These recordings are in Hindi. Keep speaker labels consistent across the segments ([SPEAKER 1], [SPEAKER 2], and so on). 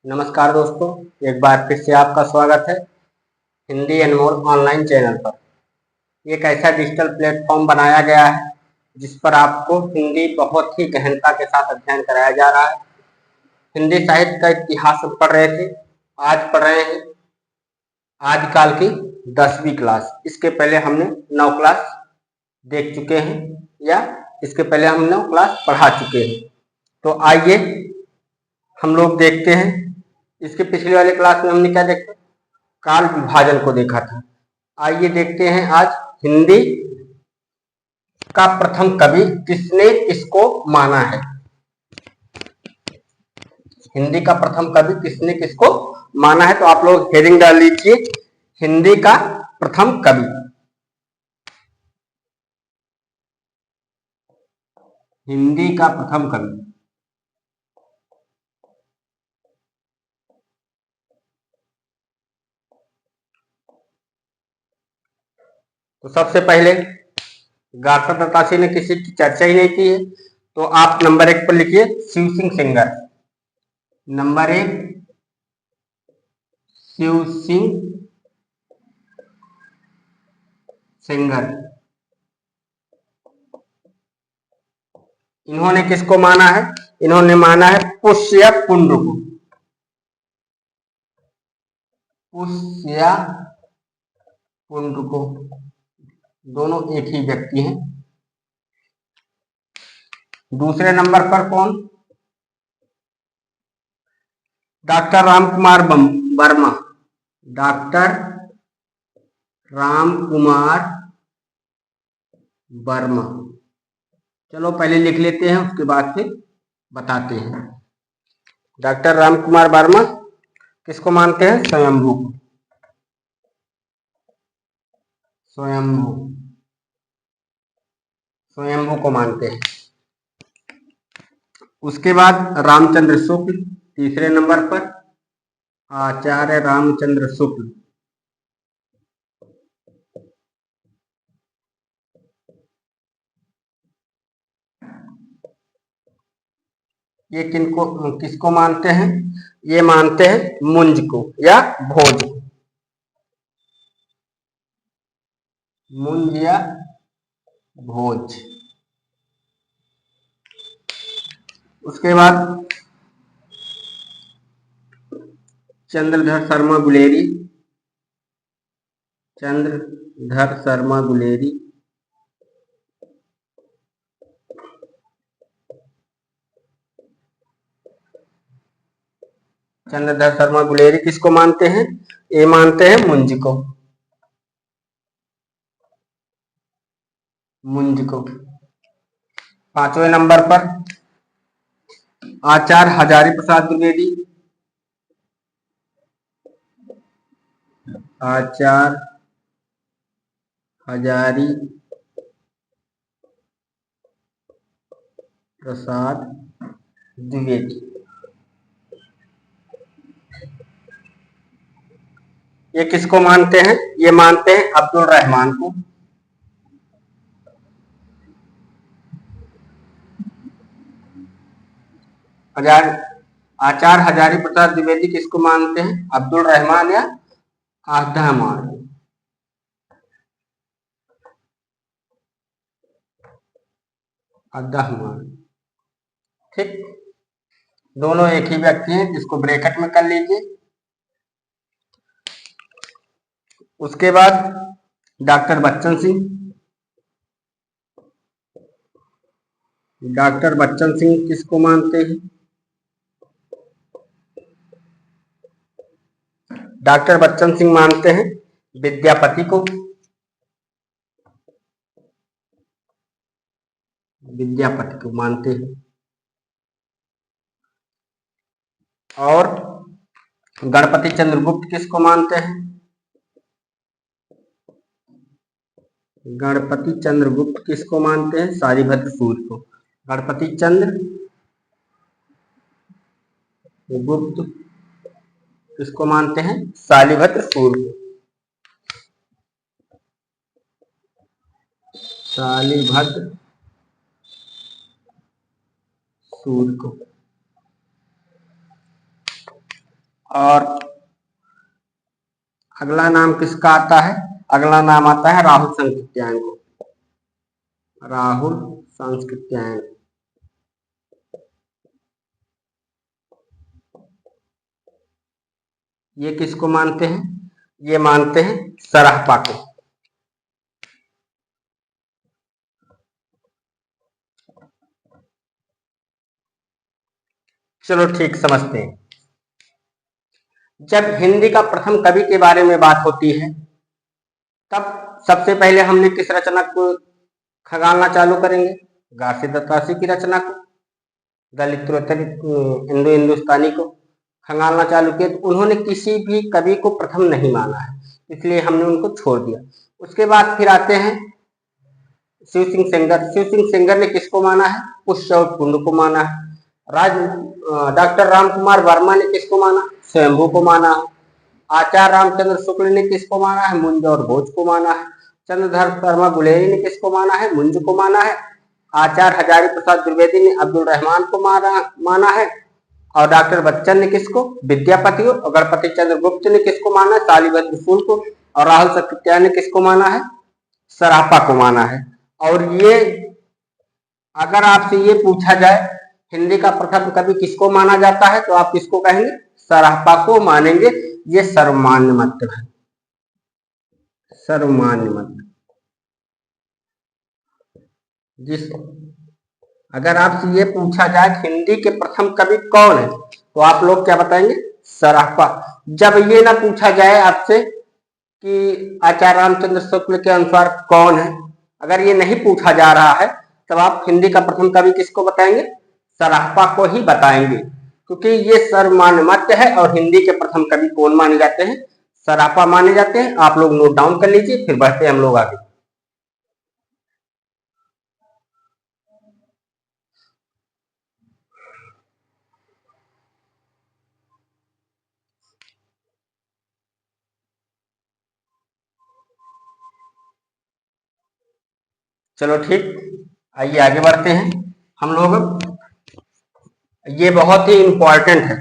[SPEAKER 1] नमस्कार दोस्तों, एक बार फिर से आपका स्वागत है हिंदी एनमोल ऑनलाइन चैनल पर। एक ऐसा डिजिटल प्लेटफॉर्म बनाया गया है जिस पर आपको हिंदी बहुत ही गहनता के साथ अध्ययन कराया जा रहा है। हिंदी साहित्य का इतिहास हम पढ़ रहे थे, आज पढ़ रहे हैं आदिकाल की 10वीं क्लास। इसके पहले हमने 9 क्लास देख चुके हैं या इसके पहले हम 9 क्लास पढ़ा चुके हैं। तो आइए हम लोग देखते हैं। इसके पिछले वाले क्लास में हमने क्या देखा? काल विभाजन को देखा था। आइए देखते हैं आज हिंदी का प्रथम कवि किसने किसको माना है। हिंदी का प्रथम कवि किसने किसको माना है, तो आप लोग हेडिंग डाल लीजिए, हिंदी का प्रथम कवि। हिंदी का प्रथम कवि। तो सबसे पहले गार्टर दत्तासी ने किसी की चर्चा ही नहीं की है, तो आप नंबर 1 पर लिखिए शिव सिंह सेंगर। नंबर 1 शिव सिंह सेंगर। इन्होंने किसको माना है? इन्होंने माना है पुष्य पुंड को। पुष्य पुंड को, दोनों एक ही व्यक्ति हैं। दूसरे नंबर पर कौन? डॉक्टर रामकुमार वर्मा। डॉक्टर रामकुमार वर्मा। चलो पहले लिख लेते हैं, उसके बाद फिर बताते हैं। डॉक्टर रामकुमार वर्मा किसको मानते हैं? स्वयंभू। स्वयंभू, स्वयंभू को मानते हैं। उसके बाद रामचंद्र शुक्ल तीसरे नंबर पर। आचार्य रामचंद्र शुक्ल। ये किसको मानते हैं? ये मानते हैं मुंज को या भोज। मुंज या भोज। उसके बाद चंद्रधर शर्मा गुलेरी। चंद्रधर शर्मा गुलेरी। चंद्रधर शर्मा गुलेरी किसको मानते हैं? ये मानते हैं मुंज को। मुंज को। 5वें नंबर पर आचार्य हजारी प्रसाद द्विवेदी। आचार्य हजारी प्रसाद द्विवेदी। ये किसको मानते हैं? ये मानते हैं अब्दुल रहमान को। आचार्य हजारी प्रसाद द्विवेदी किसको मानते हैं? अब्दुल रहमान या आदहमान। आदहमान, ठीक। दोनों एक ही व्यक्ति हैं, जिसको ब्रैकेट में कर लीजिए। उसके बाद डॉक्टर बच्चन सिंह। डॉक्टर बच्चन सिंह किसको मानते हैं? डॉक्टर बच्चन सिंह मानते हैं विद्यापति को। विद्यापति को मानते हैं। और गणपति चंद्रगुप्त किसको मानते हैं? गणपति चंद्रगुप्त किसको मानते हैं? शालिभद्र सूर्य को। गणपति चंद्र गुप्त किसको मानते हैं? शालिभद्र सूर्य को। शालिभद्र सूर्य को। और अगला नाम किसका आता है? अगला नाम आता है राहुल सांकृत्यायन को। राहुल सांकृत्यायन। ये किसको मानते हैं? ये मानते हैं सराहपा को। चलो ठीक, समझते हैं। जब हिंदी का प्रथम कवि के बारे में बात होती है तब सबसे पहले हमने किस रचना को खंगालना चालू करेंगे? घासीदास की रचना को, दलित्रोत्तर हिंदू हिंदुस्तानी को खंगालना चालू किया। तो उन्होंने किसी भी कवि को प्रथम नहीं माना है, इसलिए हमने उनको छोड़ दिया। उसके बाद फिर आते हैं शिव सिंह सेंगर। शिव सिंह सेंगर ने किसको माना है? पुष्य और कुंड को माना है। डॉक्टर राम कुमार वर्मा ने किसको माना? स्वयंभू को माना है। आचार्य रामचंद्र शुक्ल ने किसको माना है? मुंज और भोज को माना है। चंद्रधर शर्मा गुलेरी ने किसको माना है? मुंज को माना है। आचार्य हजारी प्रसाद द्विवेदी ने अब्दुल रहमान को माना है। और डॉक्टर बच्चन ने किसको? विद्यापति को। और गणपति चंद्र गुप्त ने किसको माना है? शालिभद्र फूल को। और राहुल सांकृत्यायन ने किसको माना है? सरापा को माना है। और ये अगर आपसे ये पूछा जाए हिंदी का प्रथम कवि किसको माना जाता है तो आप किसको कहेंगे? सरापा को मानेंगे। ये सर्वमान्य मत है, सर्वमान्य मत। जिस अगर आपसे ये पूछा जाए हिंदी के प्रथम कवि कौन है तो आप लोग क्या बताएंगे? सरापा। जब ये ना पूछा जाए आपसे कि आचार्य रामचंद्र शुक्ल के अनुसार कौन है, अगर ये नहीं पूछा जा रहा है तब आप हिंदी का प्रथम कवि किसको बताएंगे? सरापा को ही बताएंगे, क्योंकि ये सर्वमान्य मत है। और हिंदी के प्रथम कवि कौन माने जाते हैं? सरापा माने जाते हैं। आप लोग नोट डाउन कर लीजिए, फिर बढ़ते हम लोग आगे। चलो ठीक, आइए आगे बढ़ते हैं हम लोग। ये बहुत ही इंपॉर्टेंट है।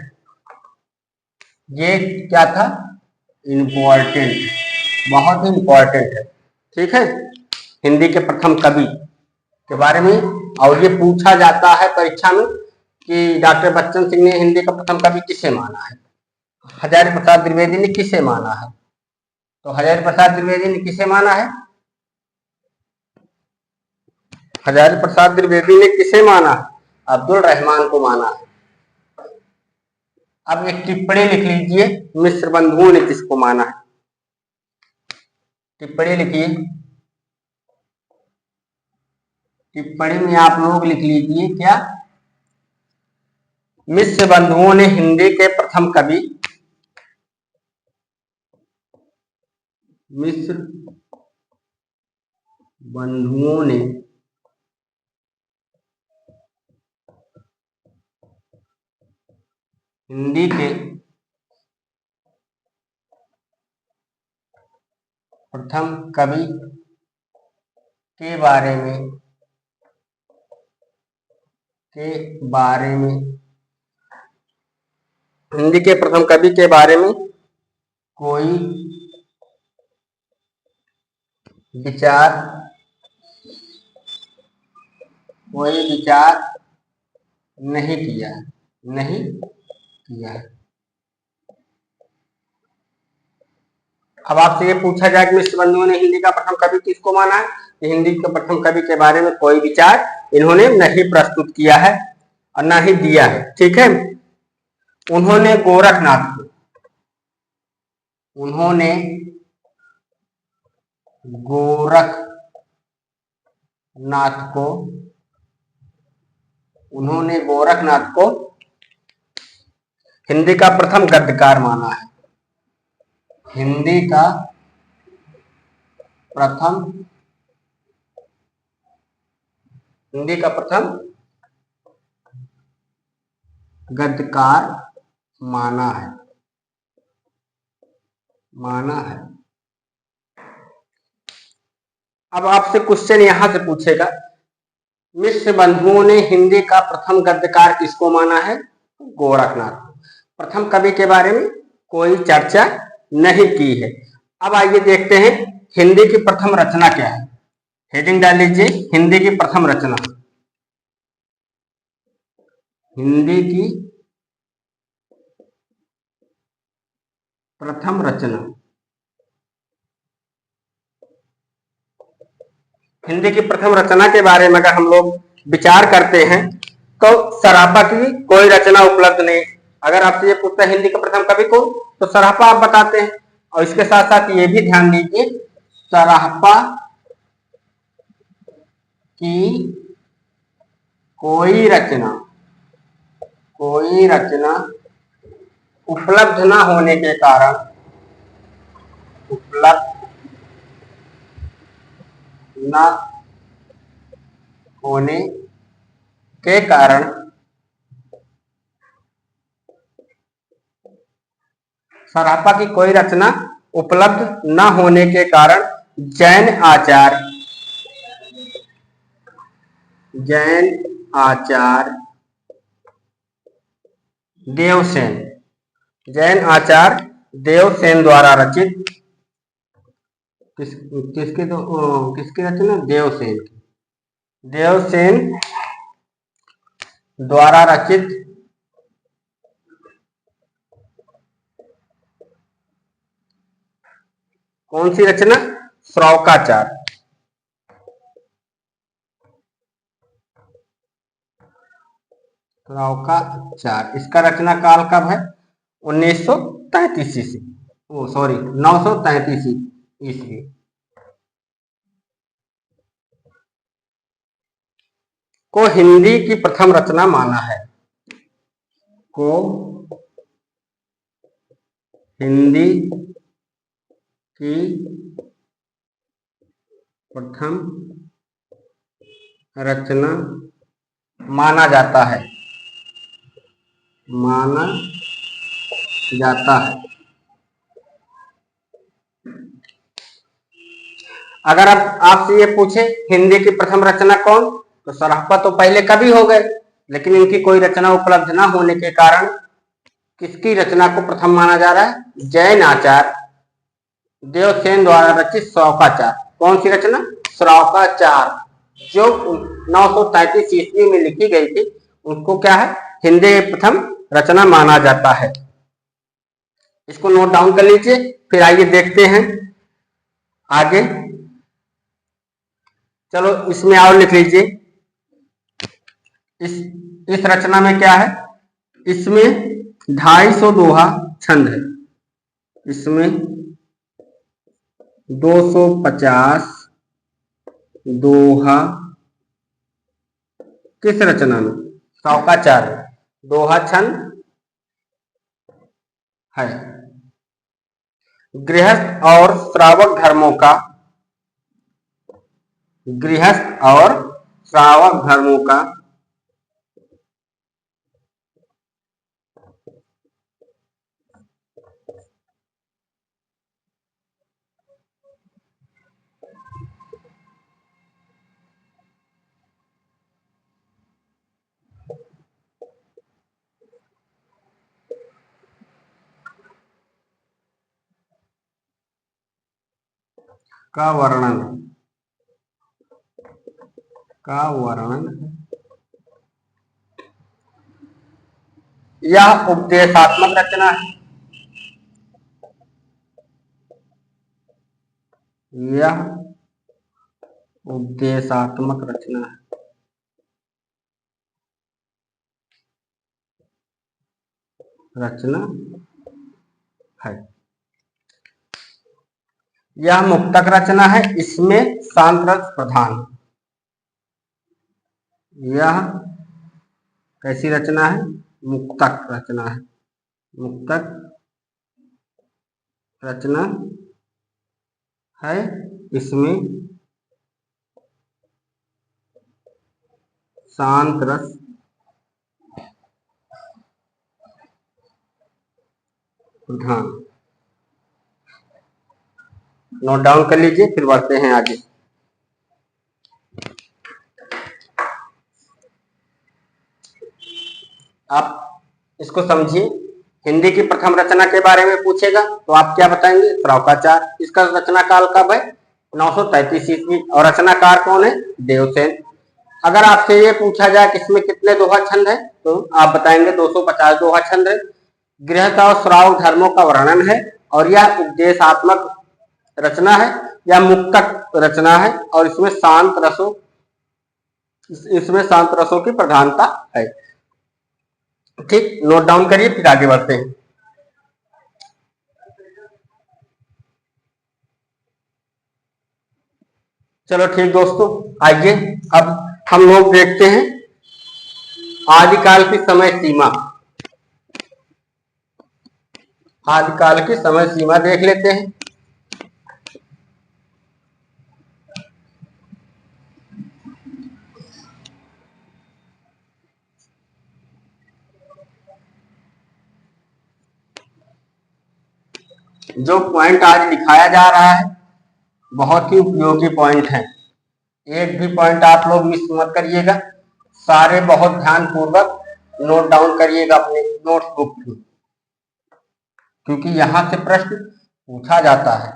[SPEAKER 1] ये क्या था? इंपॉर्टेंट, बहुत ही इंपॉर्टेंट है। ठीक है, हिंदी के प्रथम कवि के बारे में। और ये पूछा जाता है परीक्षा में कि डॉक्टर बच्चन सिंह ने हिंदी का प्रथम कवि किसे माना है? हजारी प्रसाद द्विवेदी ने किसे माना है? तो हजारी प्रसाद द्विवेदी ने किसे माना है? हजारी प्रसाद द्विवेदी ने किसे माना है? अब्दुल रहमान को माना है। अब एक टिप्पणी लिख लीजिए, मिश्र बंधुओं ने किसको माना है? टिप्पणी लिखिए। टिप्पणी में आप लोग लिख लीजिए क्या? मिश्र बंधुओं ने हिंदी के प्रथम कवि, मिश्र बंधुओं ने हिंदी के प्रथम कवि के बारे में हिंदी के प्रथम कवि के बारे में कोई विचार नहीं किया है। अब आपसे ये पूछा जाए कि मिश्र बंधुओं ने हिंदी का प्रथम कवि किसको माना है, तो हिंदी के प्रथम कवि के बारे में कोई विचार इन्होंने नहीं प्रस्तुत किया है और ना ही दिया है। ठीक है, उन्होंने गोरखनाथ को हिंदी का प्रथम गद्यकार माना है। हिंदी का प्रथम गद्यकार माना है। अब आपसे क्वेश्चन यहां से पूछेगा मिश्र बंधुओं ने हिंदी का प्रथम गद्यकार किसको माना है? गोरखनाथ। प्रथम कवि के बारे में कोई चर्चा नहीं की है। अब आइए देखते हैं हिंदी की प्रथम रचना क्या है। हेडिंग डाल लीजिए, हिंदी की प्रथम रचना। हिंदी की प्रथम रचना। हिंदी की प्रथम रचना के बारे में अगर हम लोग विचार करते हैं तो सराफा की कोई रचना उपलब्ध नहीं। अगर आपसे ये पूछता है हिंदी का प्रथम कवि कौन, तो सराफा आप बताते हैं। और इसके साथ साथ ये भी ध्यान दीजिए, सराफा की कोई रचना उपलब्ध न होने के कारण, उपलब्ध न होने के कारण सराफा की कोई रचना उपलब्ध न होने के कारण जैन आचार्य देवसेन द्वारा रचित, किसकी रचना? देवसेन द्वारा रचित कौन सी रचना? श्रौकाचार। इसका रचना काल कब है? 1933 ईस्वी, 933 ईस्वी। को हिंदी की प्रथम रचना माना है। को हिंदी की प्रथम रचना माना जाता है। अगर अब आपसे ये पूछे हिंदी की प्रथम रचना कौन, तो सराफा तो पहले कवि हो गए, लेकिन इनकी कोई रचना उपलब्ध न होने के कारण किसकी रचना को प्रथम माना जा रहा है? जैन आचार्य देवसेन द्वारा रचित श्रौकाचार। कौन सी रचना? श्रौकाचार, जो 933 ईस्वी में लिखी गई थी, उसको क्या है? हिंदी की प्रथम रचना माना जाता है। इसको नोट डाउन कर लीजिए। फिर आइए देखते हैं आगे। चलो इसमें और लिख लीजिए। इस रचना में क्या है? इसमें 250 दोहा छंद है। इसमें 250 दोहा किस रचना में? श्रौकाचार दोहा छंद है। गृहस्थ और श्रावक धर्मों का वर्णन यह उपदेशात्मक रचना है। यह उपदेशात्मक रचना है। यह मुक्तक रचना है। इसमें शांत रस प्रधान। यह कैसी रचना है? मुक्तक रचना है। मुक्तक रचना है। इसमें शांत रस प्रधान। नोट डाउन कर लीजिए, फिर बढ़ते हैं आगे। आप इसको समझिए। हिंदी की प्रथम रचना के बारे में पूछेगा तो आप क्या बताएंगे? श्रावकाचार। इसका रचना काल कब है? 933 ईस्वी। और रचनाकार कौन है? देवसेन। अगर आपसे ये पूछा जाए कि इसमें कितने दोहा छंद है तो आप बताएंगे 250 दोहा छंद है। गृहस्थ और श्राव धर्मों का वर्णन है और यह उपदेशात्मक रचना है या मुक्तक रचना है और इसमें शांत रसों की प्रधानता है। ठीक, नोट डाउन करिए, फिर आगे बढ़ते हैं। चलो ठीक दोस्तों, आइए अब हम लोग देखते हैं आदिकाल की समय सीमा। आदिकाल की समय सीमा देख लेते हैं। जो पॉइंट आज दिखाया जा रहा है बहुत ही उपयोगी पॉइंट है। एक भी पॉइंट आप लोग मिस मत करिएगा, सारे बहुत ध्यान पूर्वक नोट डाउन करिएगा अपने नोटबुक में, क्योंकि यहां से प्रश्न पूछा जाता है।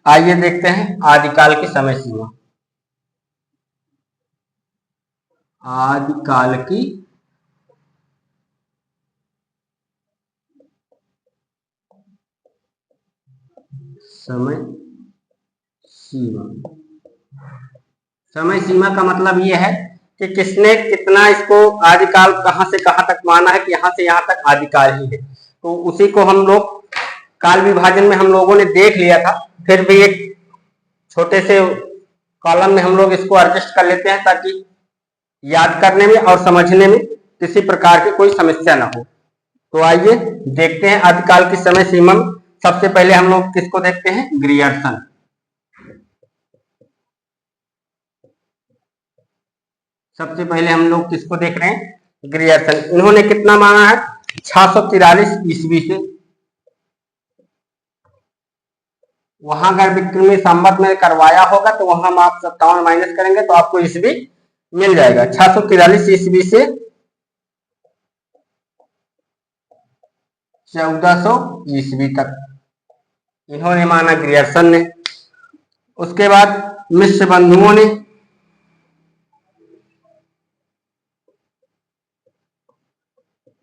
[SPEAKER 1] आइए देखते हैं आदिकाल की समय सीमा। आदिकाल की समय सीमा। समय सीमा का मतलब यह है कि किसने कितना इसको आदिकाल कहां से कहां तक माना है कि यहां से यहां तक आदिकाल ही है। तो उसी को हम लोग काल विभाजन में हम लोगों ने देख लिया था, फिर भी एक छोटे से कॉलम में हम लोग इसको एडजस्ट कर लेते हैं ताकि याद करने में और समझने में किसी प्रकार की कोई समस्या ना हो। तो आइए देखते हैं आदिकाल की समय सीमा। सबसे पहले हम लोग किसको देखते हैं? ग्रियर्सन। सबसे पहले हम लोग किसको देख रहे हैं? ग्रियर्सन। इन्होंने कितना माना है? 643 ईस्वी से। वहां अगर विक्रमी संवत में करवाया होगा तो वहां आप 57 माइनस करेंगे तो आपको ईस्वी मिल जाएगा। 643 ईस्वी से 1400 ईस्वी तक इन्होंने माना, ग्रियर्सन ने। उसके बाद मिश्र बंधुओं ने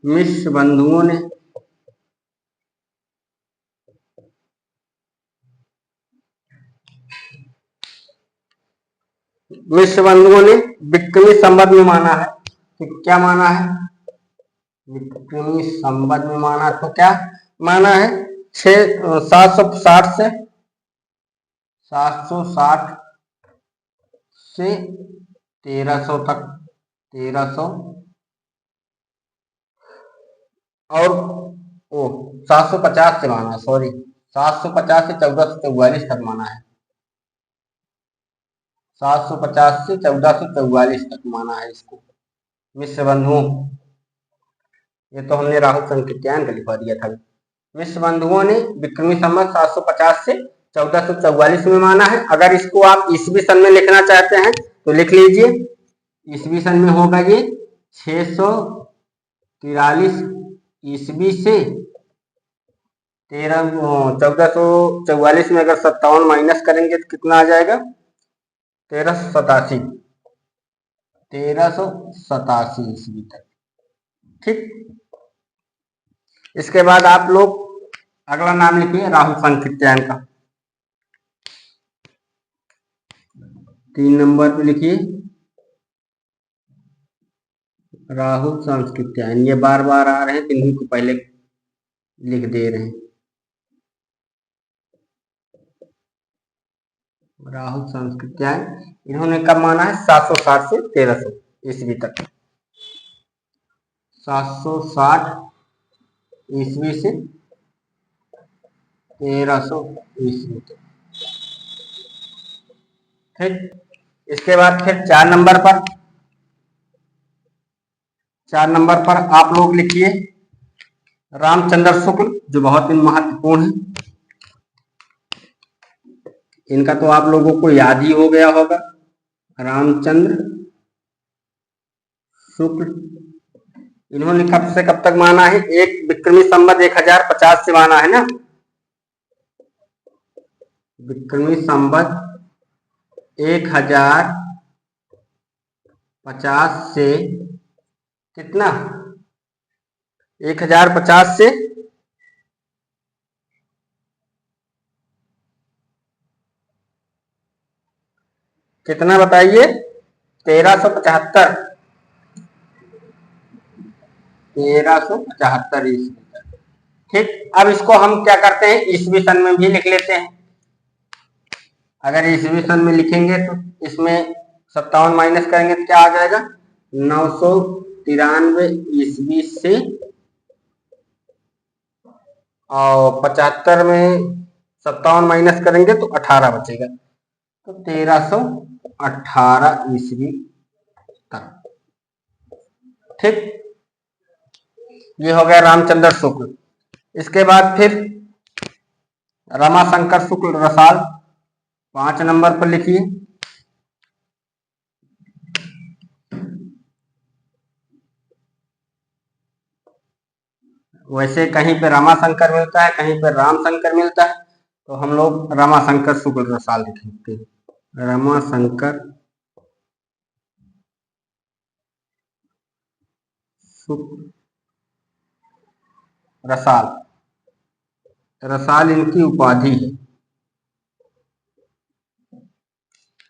[SPEAKER 1] मिश्र बंधुओं ने विक्रमी संवत में माना है। तो क्या माना है? विक्रमी संवत में माना तो क्या माना है? 760 से 760 से 1300 तक, 1300 और 750 से माना, सॉरी 750 से 1444 तक माना है। 750 से 1444 तक माना है इसको मिश्र बंधुओं। ये तो हमने राहुल संकीर्तन का लिखवा दिया था। मिश्र बंधुओं ने विक्रमी संवत 750 से 1444 में माना है। अगर इसको आप ईस्वी सन में लिखना चाहते हैं तो लिख लीजिए। ईस्वी सन में होगा ये 643 ईस्वी से 1444 में अगर 57 माइनस करेंगे तो कितना आ जाएगा? 1387 ईस्वी तक। ठीक, इसके बाद आप लोग अगला नाम लिखिए राहुल संकीर्तन का। 3 नंबर पे लिखिए राहुल संकीर्तन। ये बार बार आ रहे हैं तो इन्हीं को पहले लिख दे रहे हैं। राहुल संकीर्तन इन्होंने कब माना है? 760 से 1300 ईस्वी तक। 760 ईस्वी से 1300 ईस्वी तक। ठीक, इसके बाद फिर 4 नंबर पर आप लोग लिखिए रामचंद्र शुक्ल, जो बहुत ही महत्वपूर्ण है। इनका तो आप लोगों को याद ही हो गया होगा। रामचंद्र शुक्ल इन्होंने कब से कब तक माना है? एक विक्रमी संवत 1050 से माना है ना। विक्रमी संवत 1050 से कितना? 1050 से कितना बताइए? 1375। 1375 ईस्वी। ठीक, अब इसको हम क्या करते हैं, ईस्वी सन में भी लिख लेते हैं। अगर ईस्वी सन में लिखेंगे तो इसमें 57 माइनस करेंगे तो क्या आ जाएगा? 993 ईस्वी से, और 75 में 57 माइनस करेंगे तो 18 बचेगा, तो 1318 ईस्वी तक। ठीक, ये हो गया रामचंद्र शुक्ल। इसके बाद फिर रमाशंकर शुक्ल रसाल 5 नंबर पर लिखिए। वैसे कहीं पे रमाशंकर मिलता है, कहीं पे रामशंकर मिलता है, तो हम लोग रमाशंकर शुक्ल रसाल लिखेंगे। रमाशंकर शुक्ल रसाल, रसाल इनकी उपाधि है।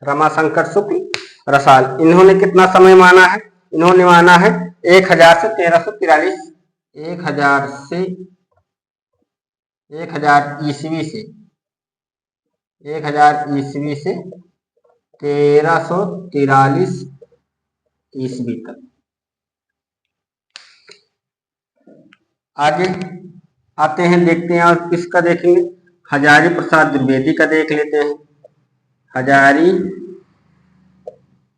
[SPEAKER 1] रमाशंकर शुक्ल रसाल, इन्होंने कितना समय माना है? इन्होंने माना है 1000 से 1343, 1000 से 1000 ईस्वी से 1000 ईस्वी से 1343 ईस्वी तक। आगे आते हैं, देखते हैं और किसका देखेंगे। हजारी प्रसाद द्विवेदी का देख लेते हैं। हजारी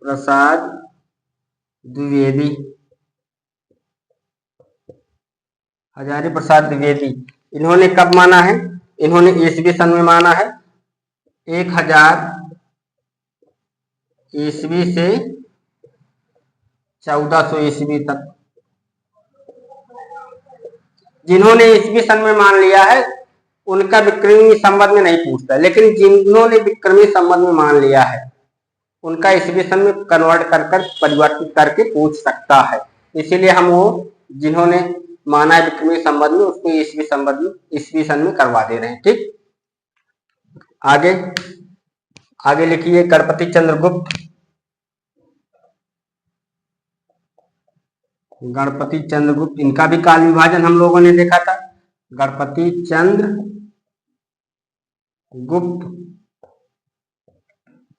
[SPEAKER 1] प्रसाद द्विवेदी, हजारी प्रसाद द्विवेदी इन्होंने कब माना है? इन्होंने ईस्वी सन में माना है 1000 ईस्वी से 1400 ईस्वी तक। जिन्होंने ईस्वी सन में मान लिया है उनका विक्रमी संवत में नहीं पूछता, लेकिन जिन्होंने विक्रमी संवत में मान लिया है उनका ईस्वी सन में कन्वर्ट कर परिवर्तित करके पूछ सकता है। इसीलिए हम वो जिन्होंने माना है विक्रमी संवत में उसको ईस्वी सन में करवा दे रहे हैं। ठीक, आगे आगे लिखिए गणपति चंद्रगुप्त। गणपति चंद्रगुप्त, इनका भी काल विभाजन हम लोगों ने देखा था। गणपति चंद्र गुप्त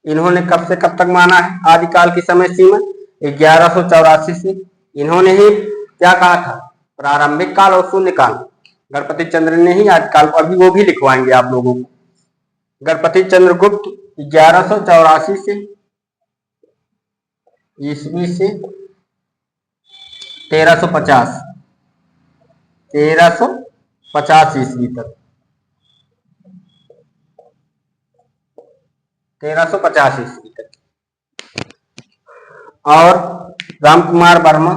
[SPEAKER 1] इन्होंने कब से कब तक माना है? आदिकाल की समय सीमा 1184 से। इन्होंने ही क्या कहा था? प्रारंभिक काल और शून्य काल। गणपति चंद्र ने ही आदिकाल, अभी वो भी लिखवाएंगे आप लोगों को। गणपति चंद्रगुप्त 1184 से ईस्वी से 1350 ईस्वी तक। 1350 ईस्वी तक। और रामकुमार वर्मा,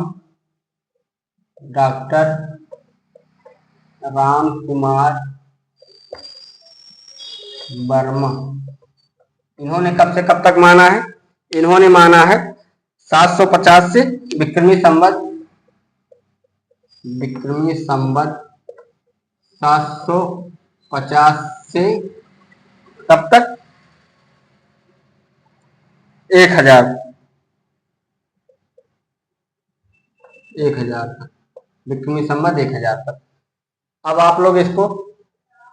[SPEAKER 1] डॉक्टर रामकुमार वर्मा, इन्होंने कब से कब तक माना है? इन्होंने माना है 750 से विक्रमी संवत 750 से कब तक? 1000 तक, विक्रमी संवत 1000 तक। अब आप लोग इसको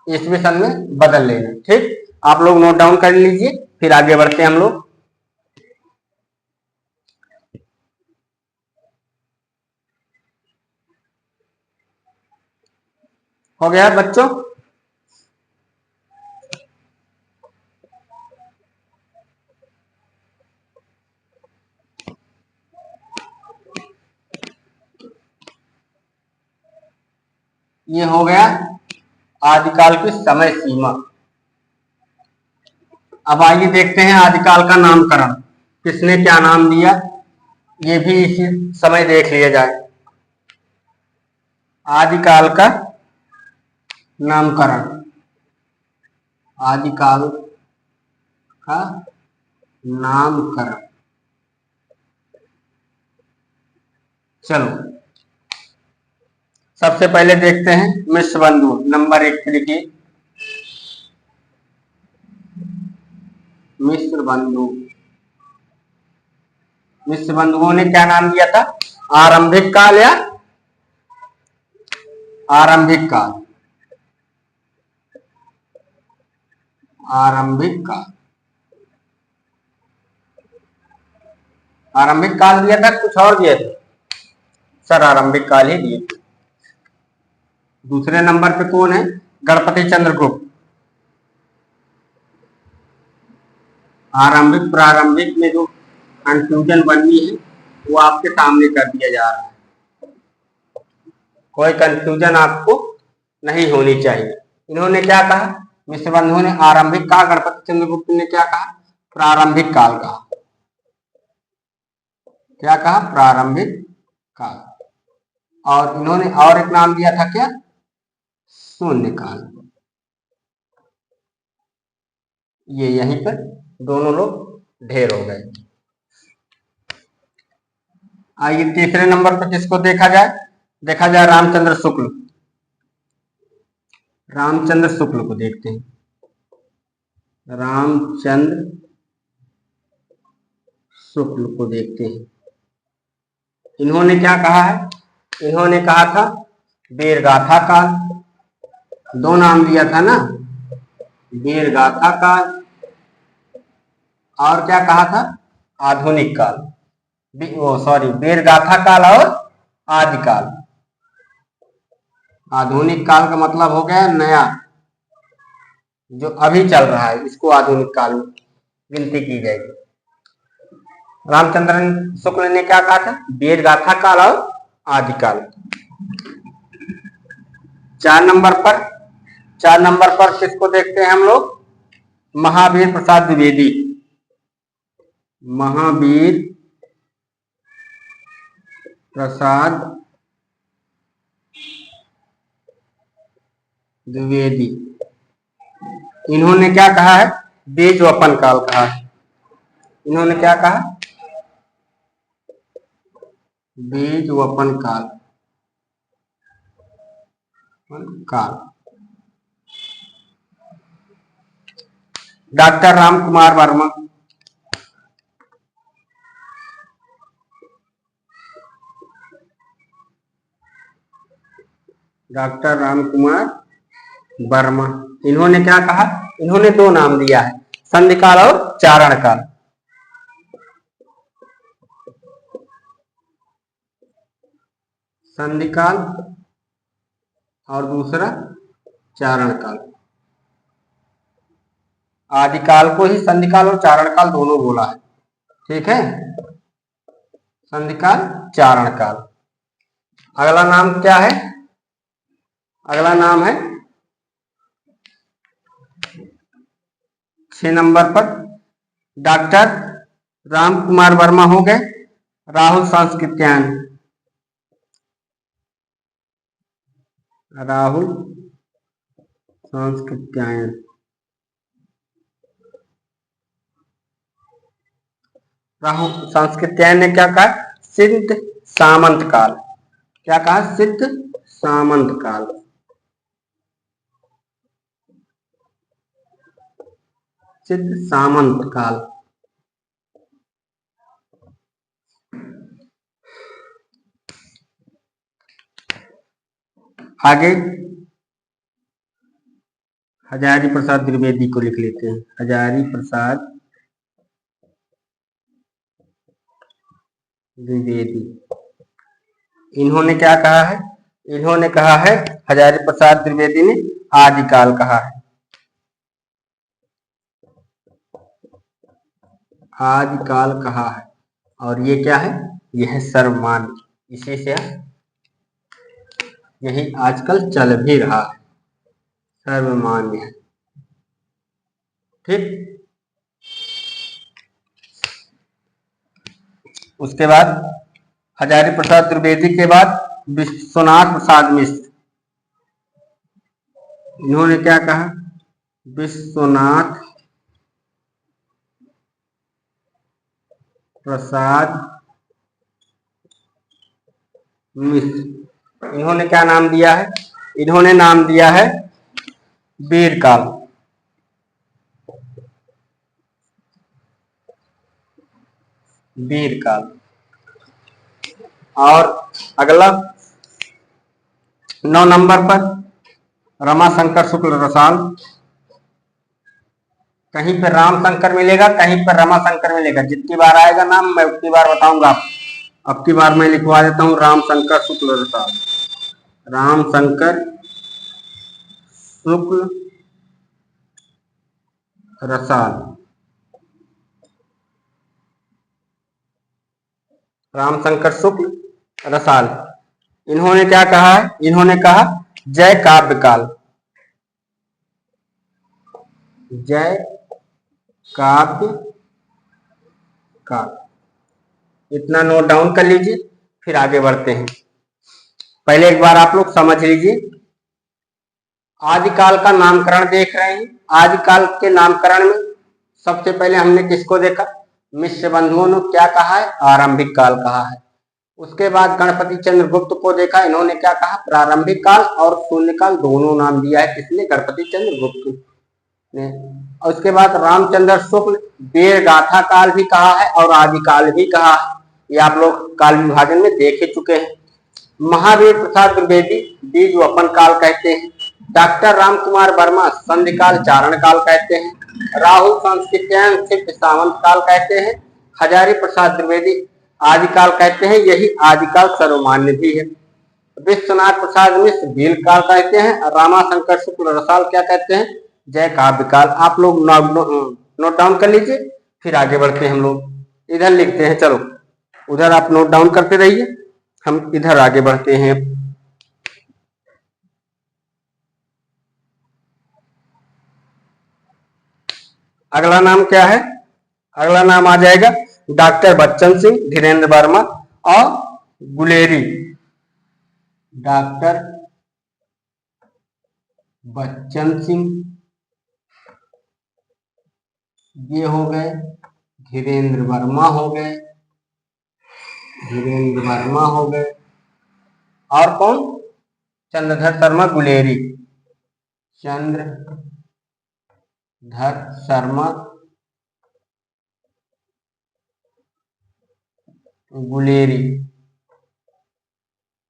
[SPEAKER 1] ईस्वी सन में बदल लेना। ठीक, आप लोग नोट डाउन कर लीजिए, फिर आगे बढ़ते हैं हम लोग। हो गया बच्चों? ये हो गया आदिकाल की समय सीमा। अब आइए देखते हैं आदिकाल का नामकरण किसने क्या नाम दिया। ये भी इसी समय देख लिया जाए। आदिकाल का नामकरण, आदिकाल का नामकरण। चलो सबसे पहले देखते हैं मिश्र बंधु, नंबर 1 पे लिखिए मिश्र बंधु। मिश्र बंधुओं ने क्या नाम दिया था? आरंभिक काल या आरंभिक काल, आरंभिक काल, आरंभिक काल दिया था, कुछ और दिया था? सर आरंभिक काल ही दिए। दूसरे नंबर पे कौन है? गणपति चंद्रगुप्त। आरंभिक प्रारंभिक में जो कंफ्यूजन बनी है वो आपके सामने कर दिया जा रहा है, कोई कंफ्यूजन आपको नहीं होनी चाहिए। इन्होंने क्या कहा? मिश्र बंधुओं ने आरंभिक काल, गणपति चंद्रगुप्त ने क्या कहा? प्रारंभिक काल कहा। क्या कहा? प्रारंभिक काल। और इन्होंने और एक नाम दिया था क्या? शून्य काल। ये यहीं पर दोनों लोग ढेर हो गए। आइए तीसरे नंबर पर किसको देखा जाए? देखा जाए रामचंद्र शुक्ल। रामचंद्र शुक्ल को देखते हैं। रामचंद्र शुक्ल को देखते हैं। इन्होंने क्या कहा है? इन्होंने कहा था वीरगाथा काल, दो नाम दिया था ना, वीरगाथा काल, और क्या कहा था? आधुनिक काल। वीरगाथा काल और आदिकाल। आधुनिक काल का मतलब हो गया नया, जो अभी चल रहा है, इसको आधुनिक काल में गिनती की जाएगी। रामचंद्र शुक्ल ने क्या कहा था? वीरगाथा काल और आदिकाल। 4 नंबर पर किसको देखते हैं हम लोग? महावीर प्रसाद द्विवेदी। महावीर प्रसाद द्विवेदी। इन्होंने क्या कहा है? बीजवपन काल कहा है। इन्होंने क्या कहा? बीजवपन काल, काल। डॉक्टर राम कुमार वर्मा। डॉक्टर राम कुमार वर्मा। इन्होंने क्या कहा? इन्होंने दो नाम दिया है, संधिकाल और चारण काल। संधिकाल और दूसरा चारण काल। आदिकाल को ही संधिकाल और चारण काल दोनों बोला है, ठीक है? संधिकाल, चारण काल। अगला नाम क्या है? अगला नाम है 6 नंबर पर डॉक्टर राम कुमार वर्मा हो गए। राहुल सांस्कृत्यायन, राहुल सांस्कृत्यायन। राहुल सांस्कृत्यायन ने क्या कहा? सिद्ध सामंत काल। क्या कहा? सिद्ध सामंत काल। सिद्ध सामंत काल। आगे हजारी प्रसाद द्विवेदी को लिख लेते हैं। हजारी प्रसाद द्विवेदी। इन्होंने क्या कहा है? इन्होंने कहा है, हजारी प्रसाद द्विवेदी ने आदिकाल कहा है। आदिकाल कहा है। और ये क्या है? यह सर्वमान्य, इसी से यही आजकल चल भी रहा है, सर्वमान्य है, ठीक। उसके बाद हजारी प्रसाद द्विवेदी के बाद विश्वनाथ प्रसाद मिश्र। इन्होंने क्या कहा? विश्वनाथ प्रसाद मिश्र। इन्होंने क्या नाम दिया है? इन्होंने नाम दिया है वीरकाल। वीरकाल। और अगला 9 नंबर पर रमाशंकर शुक्ल रसाल। कहीं पर रामशंकर मिलेगा, कहीं पर रमाशंकर मिलेगा। जितनी बार आएगा नाम मैं उतनी बार बताऊंगा। अब की बार मैं लिखवा देता हूं रामशंकर शुक्ल रसाल। रामशंकर शुक्ल रसाल। रामशंकर शुक्ल रसाल। इन्होंने क्या कहा है? इन्होंने कहा जय काव्य काल। जय काव्य काल। इतना नोट डाउन कर लीजिए, फिर आगे बढ़ते हैं। पहले एक बार आप लोग समझ लीजिए। आदिकाल का नामकरण देख रहे हैं। आदिकाल के नामकरण में सबसे पहले हमने किसको देखा? मिश्र बंधुओं ने क्या कहा है? आरंभिक काल कहा है। उसके बाद गणपति चंद्र गुप्त को देखा। इन्होंने क्या कहा? प्रारंभिक काल और शून्यकाल दोनों नाम दिया है। किसने? गणपति चंद्र गुप्त ने। और उसके बाद रामचंद्र शुक्ल वीर गाथा काल भी कहा है और आदिकाल भी कहा है। ये आप लोग काल विभाजन में देख ही चुके हैं। महावीर प्रसाद द्विवेदी बीज वपन काल कहते हैं। डॉक्टर राम कुमार वर्मा संधि काल चारण काल कहते हैं। राहुल संस्कृत्यायन सिद्ध सावंत काल कहते हैं। हजारी प्रसाद द्विवेदी आदिकाल कहते हैं। यही आदिकाल सर्वमान्य भी है। विश्वनाथ प्रसाद मिश्र भील काल कहते हैं। रामाशंकर शुक्ल रसाल क्या कहते हैं? जय काव्य काल। आप लोग नोट डाउन कर लीजिए, फिर आगे बढ़ते हैं। हम लोग इधर लिखते हैं। चलो उधर आप नोट डाउन करते रहिए, हम इधर आगे बढ़ते हैं। अगला नाम क्या है? अगला नाम आ जाएगा डॉक्टर बच्चन सिंह, धीरेन्द्र वर्मा और गुलेरी। डॉक्टर बच्चन सिंह ये हो गए, धीरेन्द्र वर्मा हो गए, धीरेन्द्र वर्मा हो गए, और कौन? चंद्रधर शर्मा गुलेरी। चंद्रधर शर्मा गुलेरी।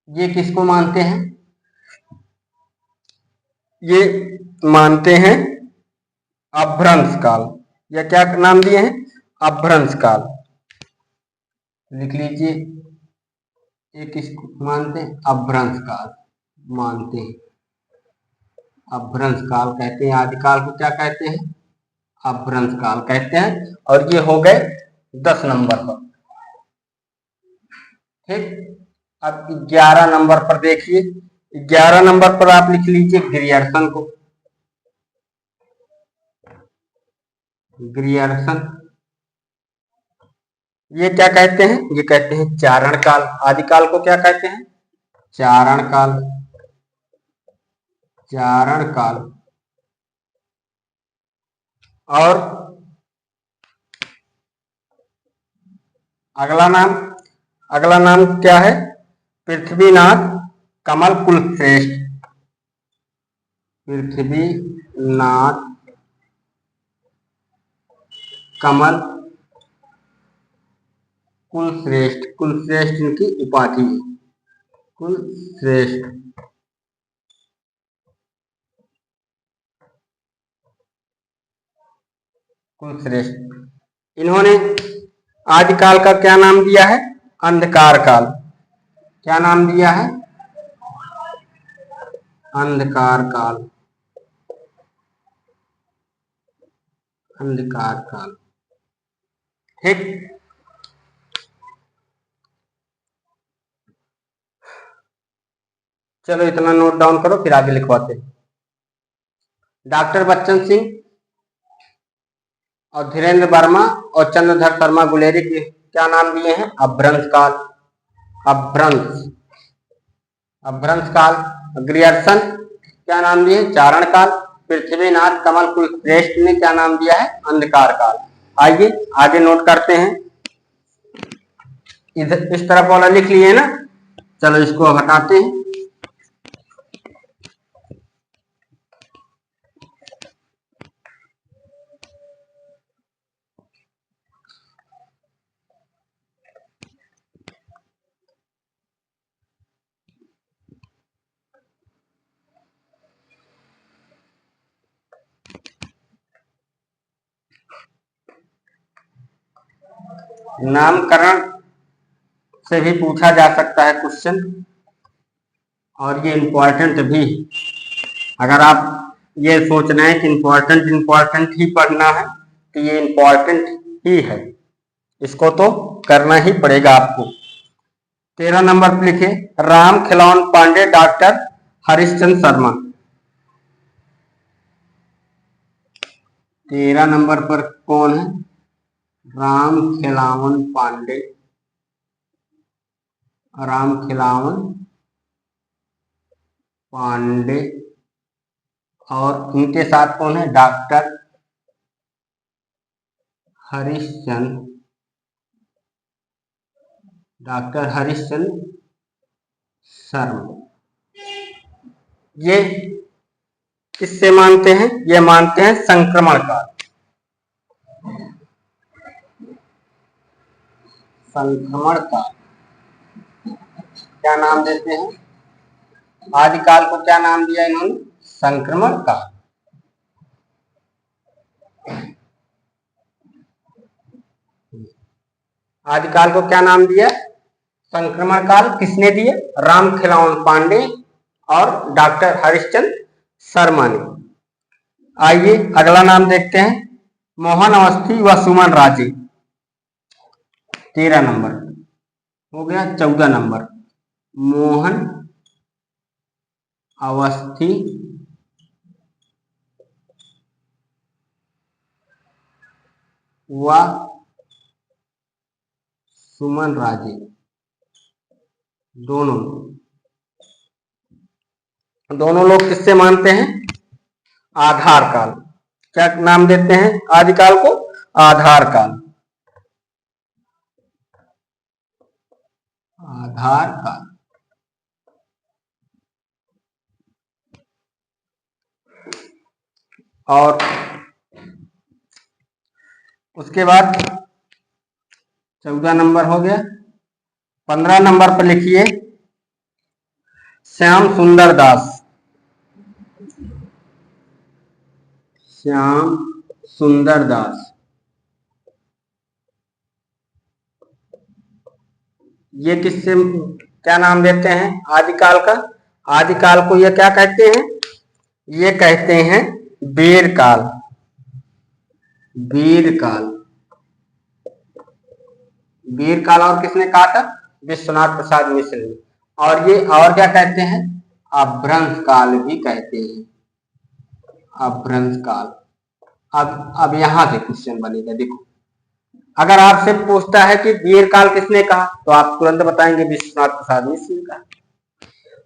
[SPEAKER 1] ये किसको मानते हैं? ये मानते हैं अभ्रंश काल। या क्या नाम दिए हैं? अभ्रंश काल। लिख लीजिए, ये किसको मानते हैं? अभ्रंश काल मानते हैं। अभ्रंश काल कहते हैं। आदिकाल को क्या कहते हैं? अभ्रंश काल कहते हैं। और ये हो गए 10 नंबर पर। ठीक। अब 11 नंबर पर देखिए। 11 नंबर पर आप लिख लीजिए ग्रियर्सन को। ग्रियर्सन ये क्या कहते हैं? ये कहते हैं चारण काल। आदिकाल को क्या कहते हैं? चारण काल। चारण काल। और अगला नाम क्या है? पृथ्वीनाथ कमल कुलश्रेष्ठ। पृथ्वीनाथ कमल कुलश्रेष्ठ। कुलश्रेष्ठ इनकी उपाधि है। कुलश्रेष्ठ। कुलश्रेष्ठ। इन्होंने आदिकाल का क्या नाम दिया है? अंधकार काल। क्या नाम दिया है? अंधकार काल। अंधकार काल। ठीक। चलो इतना नोट डाउन करो, फिर आगे लिखवाते हैं। डॉक्टर बच्चन सिंह और धीरेन्द्र वर्मा और चंद्रधर शर्मा गुलेरी की क्या नाम दिए हैं? अपभ्रंश काल, अपभ्रंश, अपभ्रंश काल। ग्रियर्सन क्या नाम दिए? चारण काल। पृथ्वीनाथ कमल कुल श्रेष्ठ ने क्या नाम दिया है? अंधकार काल। आइए आगे नोट करते हैं। इधर इस तरफ वाला लिख लिए ना, चलो इसको हटाते हैं। नामकरण से भी पूछा जा सकता है क्वेश्चन, और ये इम्पोर्टेंट भी। अगर आप ये सोच रहे हैं कि इम्पोर्टेंट ही पढ़ना है, तो ये इम्पोर्टेंट ही है, इसको तो करना ही पड़ेगा आपको। 13 नंबर पर लिखे राम खिलौन पांडे डॉक्टर हरिश्चंद्र शर्मा। 13 नंबर पर कौन है? राम खिलावन पांडे, राम खिलावन पांडे, और इनके साथ कौन है? Doctor Harishchandra, doctor Harishchandra Sharma. ये किससे मानते हैं? ये मानते हैं संक्रमण काल, संक्रमण काल। क्या नाम देते हैं? आदिकाल को क्या नाम दिया इन्होंने? संक्रमण काल। आदिकाल को क्या नाम दिया? संक्रमण काल। किसने दिए? राम खिलावन पांडे और डॉक्टर हरिश्चंद्र शर्मा ने। आइए अगला नाम देखते हैं, मोहन अवस्थी व सुमन राजे। 13 नंबर हो गया। 14 नंबर मोहन अवस्थी व सुमन राजे, दोनों लोग किससे मानते हैं? आधार काल। क्या नाम देते हैं आदिकाल को? आधार काल, आधार काल। और उसके बाद 14 नंबर हो गया। 15 नंबर पर लिखिए श्याम सुंदर दास, श्याम सुंदर दास। ये किससे क्या नाम देते हैं आदिकाल का? आदिकाल को ये क्या कहते हैं? ये कहते हैं वीर काल, वीर काल, वीर काल। और किसने कहा था? विश्वनाथ प्रसाद मिश्र ने। और ये और क्या कहते हैं? अपभ्रंश काल भी कहते हैं, अपभ्रंश काल। अब यहां से क्वेश्चन बनेगा। देखो, अगर आपसे पूछता है कि वीर काल किसने कहा, तो आप तुरंत बताएंगे विश्वनाथ प्रसाद मिश्र ने कहा।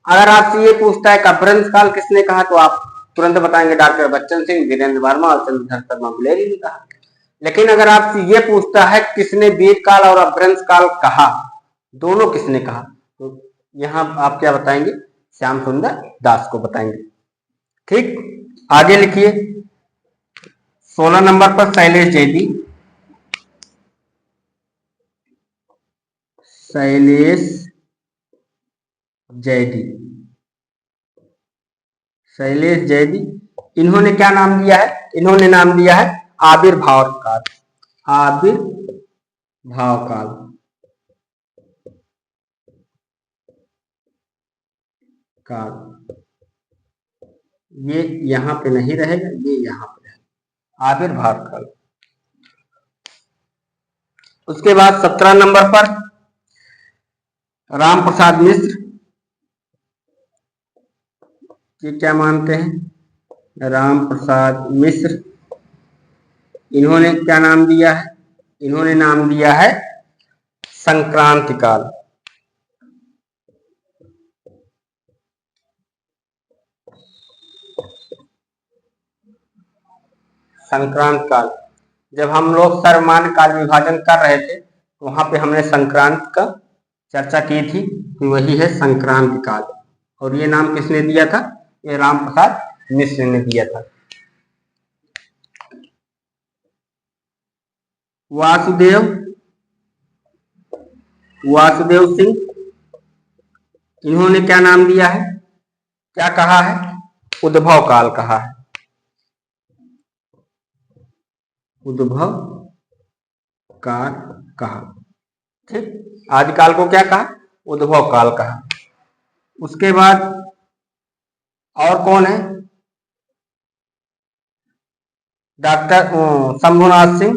[SPEAKER 1] अगर आपसे ये पूछता है कि अपभ्रंश काल किसने कहा, तो आप तुरंत बताएंगे डॉक्टर बच्चन सिंह, वीरेंद्र वर्मा और चंद्रधर शर्मा गुलेरी ने कहा। लेकिन अगर आपसे ये पूछता है किसने वीर काल और अपभ्रंश काल कहा, दोनों किसने कहा, तो यहां आप क्या बताएंगे? श्याम सुंदर दास को बताएंगे। ठीक, आगे लिखिए 16 नंबर पर शैलेश जैदी, शैलेश जैदी, शैलेश जैदी। इन्होंने क्या नाम दिया है? इन्होंने नाम दिया है आविर्भाव काल, आविर्भाव काल, काल। ये यहां पे नहीं रहेगा, ये यहां पे रहेगा, आविर्भाव काल। उसके बाद 17 नंबर पर राम प्रसाद मिश्र, ये क्या मानते हैं? राम प्रसाद मिश्र। इन्होंने क्या नाम दिया है? इन्होंने नाम दिया है संक्रांति काल। संक्रांत काल, जब हम लोग सर्वमान्य काल विभाजन कर रहे थे तो वहां पे हमने संक्रांत का चर्चा की थी कि वही है संक्रांति काल। और ये नाम किसने दिया था? ये राम प्रसाद मिश्र ने दिया था। वासुदेव सिंह, इन्होंने क्या नाम दिया है, क्या कहा है? उद्भव काल कहा है। उद्भव काल कहा, ठीक। आदिकाल को क्या कहा? उद्भव काल कहा। उसके बाद और कौन है? डॉक्टर शंभुनाथ सिंह।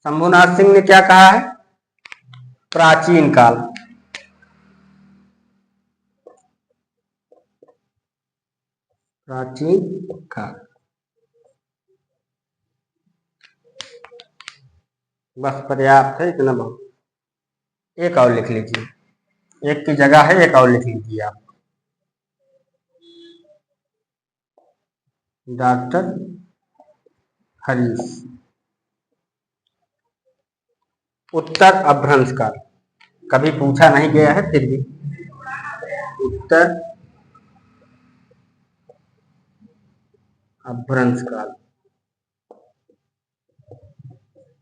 [SPEAKER 1] शंभुनाथ सिंह ने क्या कहा है? प्राचीन काल। प्राचीन काल, बस पर्याप्त है, इतना बहुत। एक और लिख लीजिए, एक की जगह है एक और लिख लीजिए आप। डॉक्टर हरीश। उत्तर अभ्रंश काल, कभी पूछा नहीं गया है फिर भी। उत्तर अभ्रंश काल,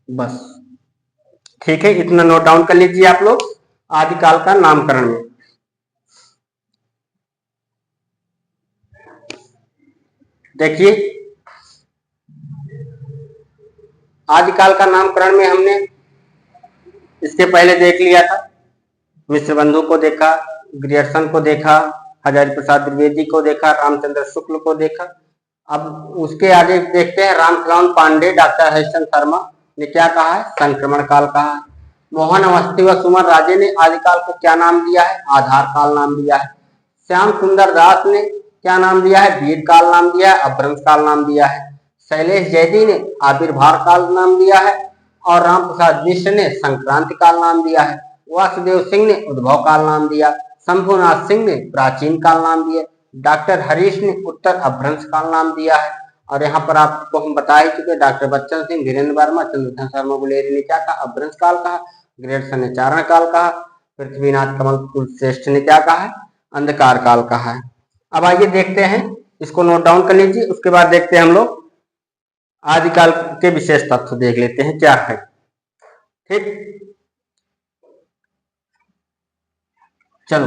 [SPEAKER 1] बस ठीक है, इतना नोट डाउन कर लीजिए आप लोग। आदिकाल का नामकरण में देखिए, आदिकाल का नामकरण में हमने इसके पहले देख लिया था। मिश्र बंधु को देखा, ग्रियर्सन को देखा, हजारी प्रसाद द्विवेदी को देखा, रामचंद्र शुक्ल को देखा। अब उसके आगे देखते हैं रामखिलावन पांडे, डॉक्टर हरिश्चंद्र शर्मा ने क्या कहा है? संक्रमण काल कहा है। मोहन अवस्थी व सुमन राजे ने आदिकाल को क्या नाम दिया है? आधार काल नाम दिया है। श्याम सुंदर दास ने क्या नाम दिया है? बीज काल नाम दिया है। अभ्रंश काल नाम दिया है। शैलेश जैदी ने आविर्भाव काल नाम दिया है और राम प्रसाद मिश्र ने संक्रांति काल नाम दिया है। वासुदेव सिंह ने उद्भव काल नाम दिया। शंभुनाथ सिंह ने प्राचीन काल नाम दिया। डॉक्टर हरीश ने उत्तर अभ्रंश काल नाम दिया है। और यहाँ पर आपको हम बता ही चुके, डॉक्टर बच्चन सिंह, धीरेन्द्र वर्मा, चंद्रशेखर शर्मा गुलेरी ने क्या कहा? अभ्रंश काल कहा। ग्रेडसन ने चारण काल कहा। पृथ्वीनाथ कमल कुलश्रेष्ठ ने क्या कहा है? अंधकार काल कहा है। अब आइए देखते हैं, इसको नोट डाउन कर लीजिए। उसके बाद देखते हैं हम लोग आदिकाल के विशेष तत्व, देख लेते हैं क्या है, ठीक। चलो,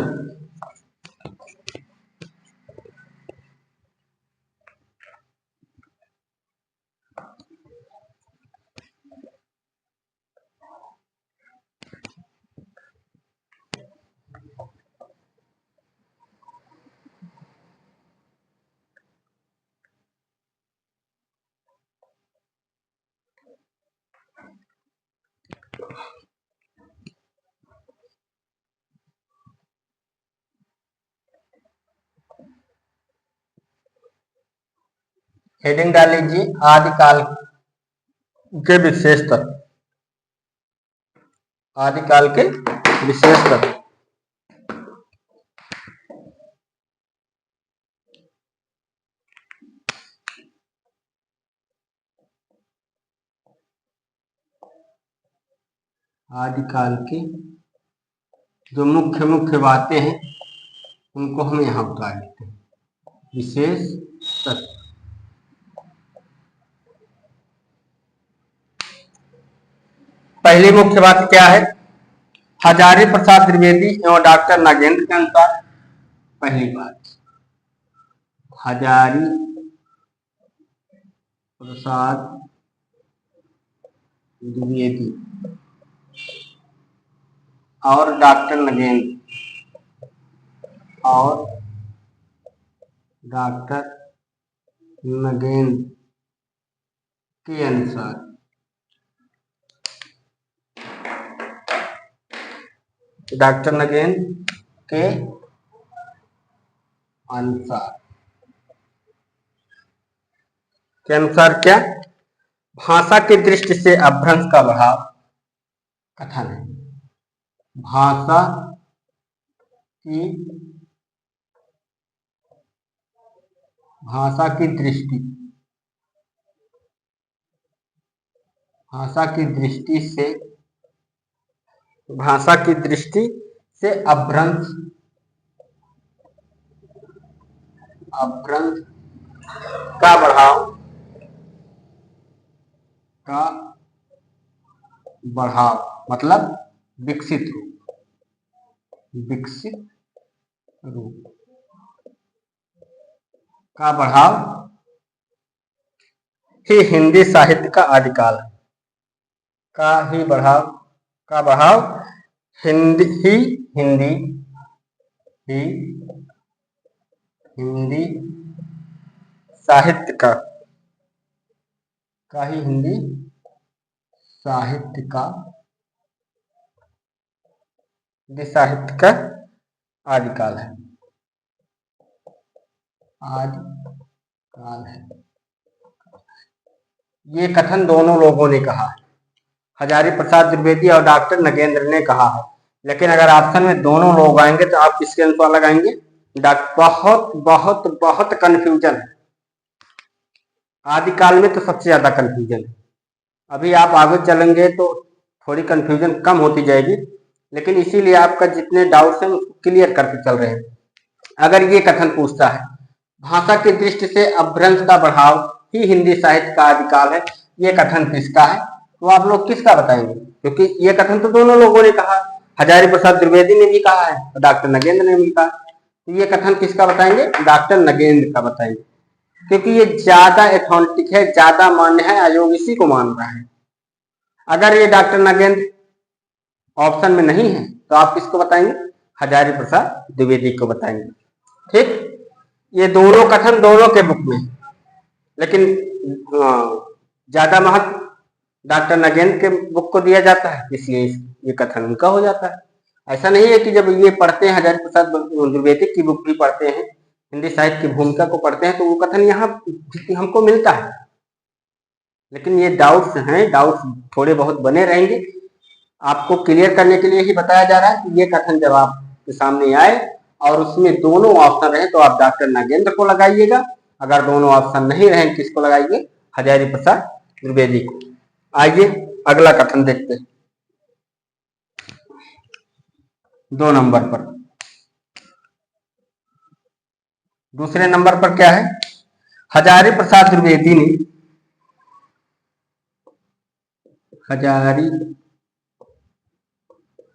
[SPEAKER 1] हेडिंग डाल लीजिए, आदिकाल के विशेष तत्व। आदिकाल के विशेष तत्व। आदिकाल की जो मुख्य मुख्य बातें हैं उनको हम यहाँ उतार लेते हैं। विशेष तत्व, पहली मुख्य बात क्या है? हजारी प्रसाद द्विवेदी एवं डॉक्टर नागेंद्र के अनुसार, पहली बात, हजारी प्रसाद द्विवेदी और डॉक्टर नगेंद्र के अनुसार डॉक्टर नगेंद्र के अनुसार के अनुसार क्या? भाषा की दृष्टि से अपभ्रंश का बढ़ाव कथन है। भाषा की भाषा की दृष्टि भाषा की दृष्टि से भाषा की दृष्टि से अपभ्रंश अपभ्रंश का बढ़ाव मतलब विकसित रूप का बढ़ाव ही हिंदी साहित्य का आदिकाल है। का बढ़ाव हिंदी साहित्य हिंदी साहित्य का आदिकाल है। ये कथन दोनों लोगों ने कहा है, हजारी प्रसाद द्विवेदी और डॉक्टर नगेंद्र ने कहा है। लेकिन अगर ऑप्शन में दोनों लोग आएंगे तो आप किसके अनुसार लगाएंगे? बहुत बहुत बहुत कंफ्यूजन है। आदिकाल में तो सबसे ज्यादा कंफ्यूजन है। अभी आप आगे चलेंगे तो थोड़ी कंफ्यूजन कम होती जाएगी, लेकिन इसीलिए आपका जितने डाउट्स हैं उसको क्लियर करके चल रहे हैं। अगर ये कथन पूछता है भाषा की दृष्टि से अपभ्रंश का बढ़ाव ही हिंदी साहित्य का आदिकाल है, ये कथन किसका है? तो आप लोग किसका बताएंगे? क्योंकि ये कथन तो दोनों लोगों ने कहा, हजारी प्रसाद द्विवेदी ने भी कहा है और डॉक्टर नगेंद्र ने भी कहा। तो ये कथन किसका बताएंगे? डॉक्टर नगेंद्र का बताएंगे, क्योंकि ये ज्यादा एथेंटिक है, ज्यादा मान्य है, आयोग इसी को मान रहा है। अगर ये डॉक्टर नगेंद्र ऑप्शन में नहीं है तो आप किसको बताएंगे? हजारी प्रसाद द्विवेदी को बताएंगे। ठीक, ये दोनों कथन दोनों के बुक में, लेकिन ज्यादा महत्व डॉक्टर नगेंद्र के बुक को दिया जाता है, इसलिए ये कथन उनका हो जाता है। ऐसा नहीं है कि जब ये पढ़ते हैं, हजारी प्रसाद द्विवेदी की बुक भी पढ़ते हैं, हिंदी साहित्य की भूमिका को पढ़ते हैं, तो वो कथन यहाँ हमको मिलता है। लेकिन ये डाउट्स हैं, डाउट्स थोड़े बहुत बने रहेंगे। आपको क्लियर करने के लिए ही बताया जा रहा है कि ये कथन जब आपके सामने आए और उसमें दोनों ऑप्शन रहे तो आप डॉक्टर नागेंद्र को लगाइएगा। अगर दोनों ऑप्शन नहीं रहे किसको लगाइए? हजारी प्रसाद द्विवेदी को। आइए अगला कथन देखते हैं। 2 नंबर पर, दूसरे नंबर पर क्या है? हजारी प्रसाद द्विवेदी ने हजारी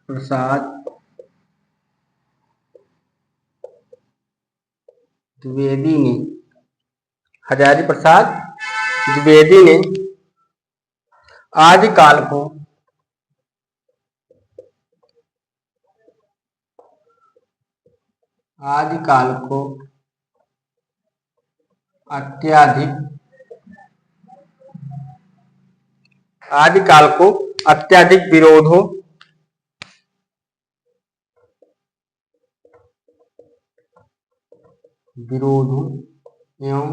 [SPEAKER 1] प्रसाद द्विवेदी ने आदिकाल को अत्यधिक विरोधों एवं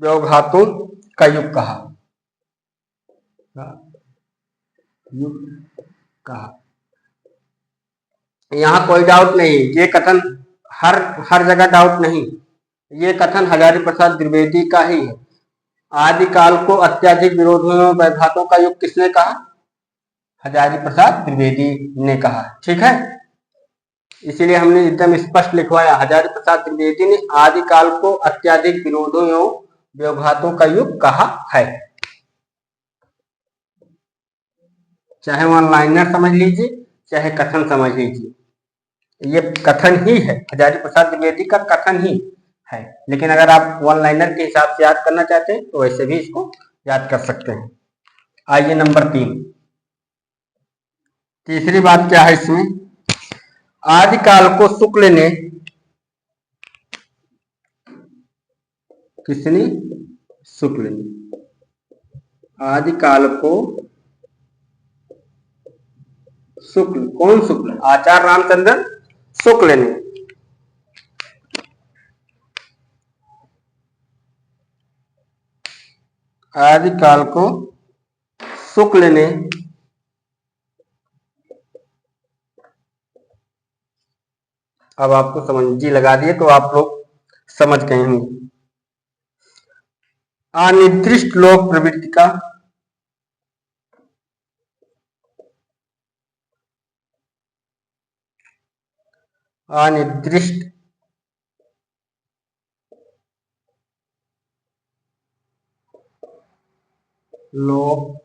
[SPEAKER 1] व्योघातों का युग कहा। यहाँ कोई डाउट नहीं, ये कथन हर जगह डाउट नहीं, ये कथन हजारी प्रसाद द्विवेदी का ही है। आदिकाल को अत्यधिक विरोधों एवं व्योघातों का युग किसने कहा? हजारी प्रसाद द्विवेदी ने कहा। ठीक है, इसीलिए हमने एकदम स्पष्ट लिखवाया, हजारी प्रसाद द्विवेदी ने आदिकाल को अत्यधिक विरोधों एवं व्योघातों का युग कहा है। चाहे वन लाइनर समझ लीजिए, चाहे कथन समझ लीजिए, ये कथन ही है, हजारी प्रसाद द्विवेदी का कथन ही है। लेकिन अगर आप वन लाइनर के हिसाब से याद करना चाहते हैं तो वैसे भी इसको याद कर सकते हैं। आइए नंबर 3, तीसरी बात क्या है इसमें? आदिकाल को शुक्ल ने किसने? शुक्ल ने आदिकाल को शुक्ल। कौन शुक्ल? आचार्य रामचंद्र शुक्ल ने। आदिकाल को शुक्ल ने अब आपको समझ जी लगा दिए तो आप लोग समझ गए होंगे। अनिर्दिष्ट लोक प्रवृत्ति का अनिर्दिष्ट लोक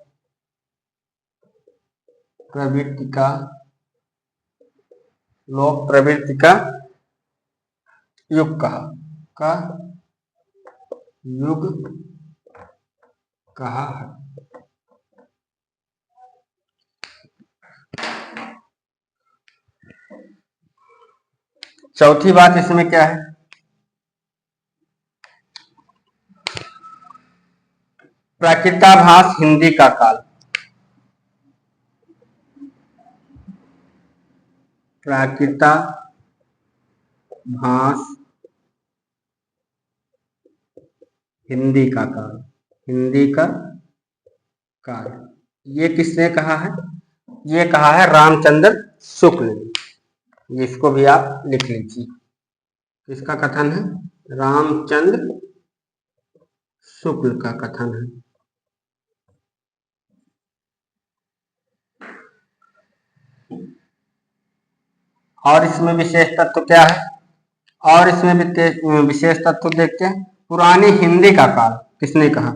[SPEAKER 1] प्रवृत्ति का युग कहा है। चौथी बात इसमें क्या है? प्राकृताभास हिंदी का काल। प्राकृताभास हिंदी का काल। ये किसने कहा है? ये कहा है रामचंद्र शुक्ल ने। इसको भी आप लिख लीजिए। किसका कथन है? रामचंद्र शुक्ल का कथन है। और इसमें विशेष तत्व क्या है? और इसमें विशेष तत्व देखते हैं। पुरानी हिंदी का काल किसने कहा?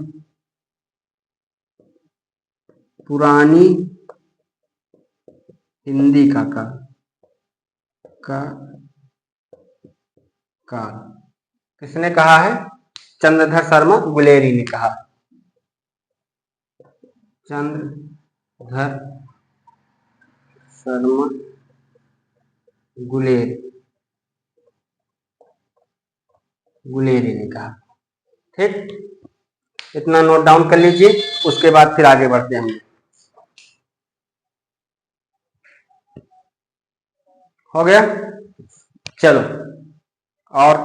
[SPEAKER 1] पुरानी हिंदी का काल किसने कहा है? चंद्रधर शर्मा गुलेरी ने कहा। चंद्रधर शर्मा गुलेरी ने कहा। ठीक, इतना नोट डाउन कर लीजिए। उसके बाद फिर आगे बढ़ते हैं हम। हो गया? चलो और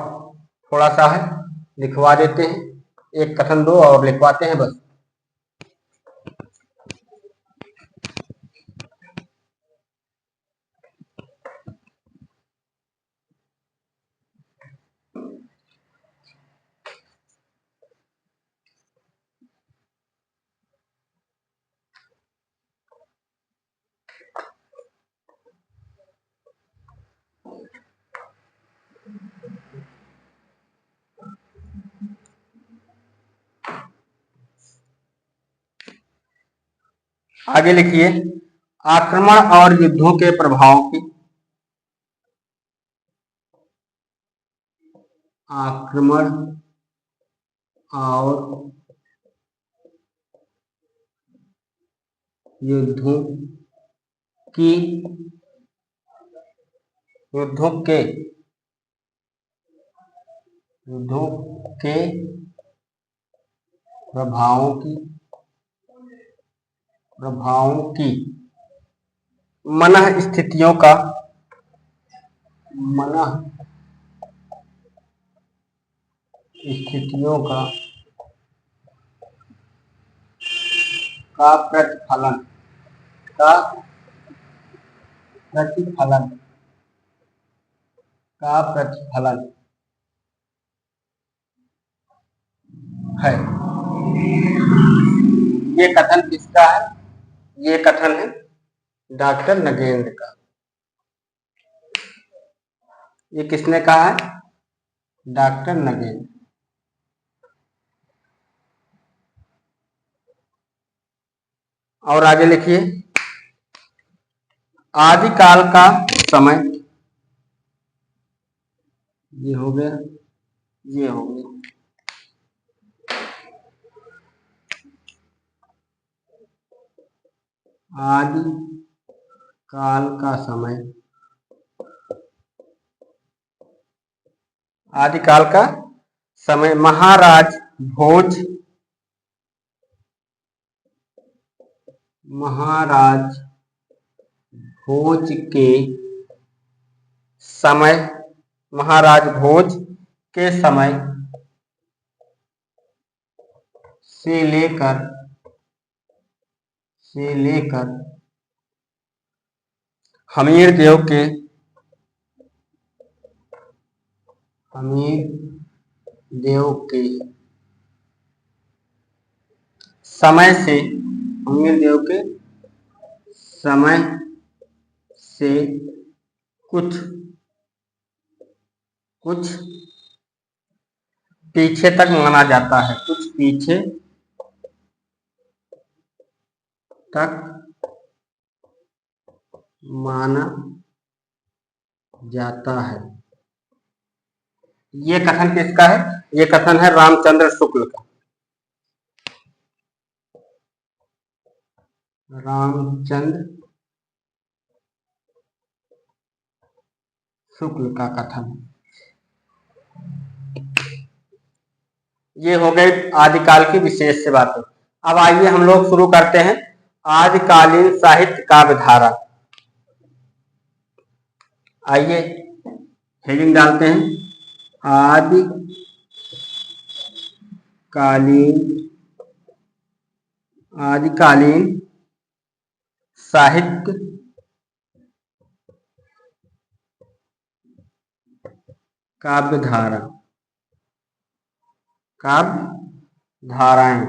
[SPEAKER 1] थोड़ा सा है लिखवा देते हैं। एक कथन दो और लिखवाते हैं बस। आगे लिखिए। आक्रमण और युद्धों के प्रभाव की आक्रमण और युद्धों के प्रभावों की मनः स्थितियों का प्रतिफलन है। ये कथन किसका है? ये कथन है डॉक्टर नगेंद्र का। ये किसने कहा है? डॉक्टर नगेंद्र। और आगे लिखिए। आदिकाल का समय, ये हो गया, ये हो गया। आदिकाल का समय, आदिकाल का समय महाराज भोज के समय, महाराज भोज के समय से लेकर हमीर देव के समय से कुछ पीछे तक माना जाता है, कुछ पीछे तक माना जाता है। ये कथन किसका है? ये कथन है रामचंद्र शुक्ल का। रामचंद्र शुक्ल का कथन। ये हो गई आदिकाल की विशेष से बातें। अब आइए हम लोग शुरू करते हैं आदिकालीन साहित्य काव्य धारा। आइए हेडिंग डालते हैं, आदिकालीन साहित्य काव्य धाराएं।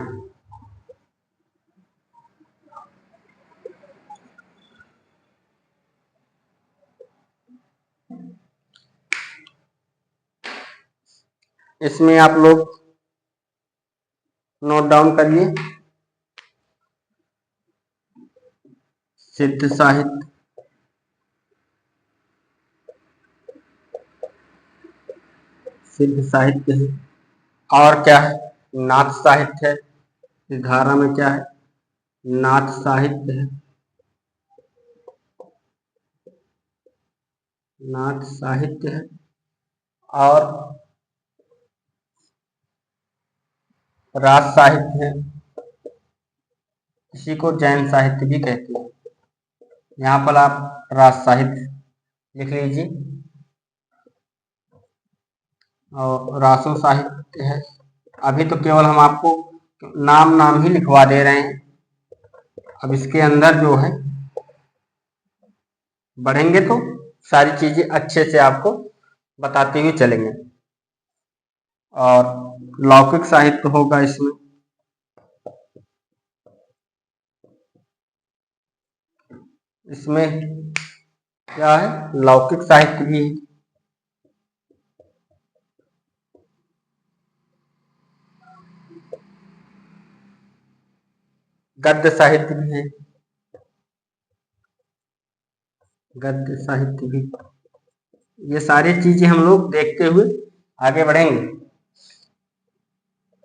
[SPEAKER 1] इसमें आप लोग नोट डाउन करिए। सिद्ध साहित्य, है। और क्या है? नाथ साहित्य है। इस धारा में क्या है? नाथ साहित्य है। और राज साहित्य है। इसी को जैन साहित्य भी कहते हैं। यहाँ पर आप राज साहित्य लिख लीजिए। और रासो साहित्य है। अभी तो केवल हम आपको नाम ही लिखवा दे रहे हैं। अब इसके अंदर जो है बढ़ेंगे तो सारी चीजें अच्छे से आपको बताते हुए चलेंगे। और लौकिक साहित्य होगा इसमें। क्या है? लौकिक साहित्य भी है। गद्य साहित्य भी है। ये सारी चीजें हम लोग देखते हुए आगे बढ़ेंगे।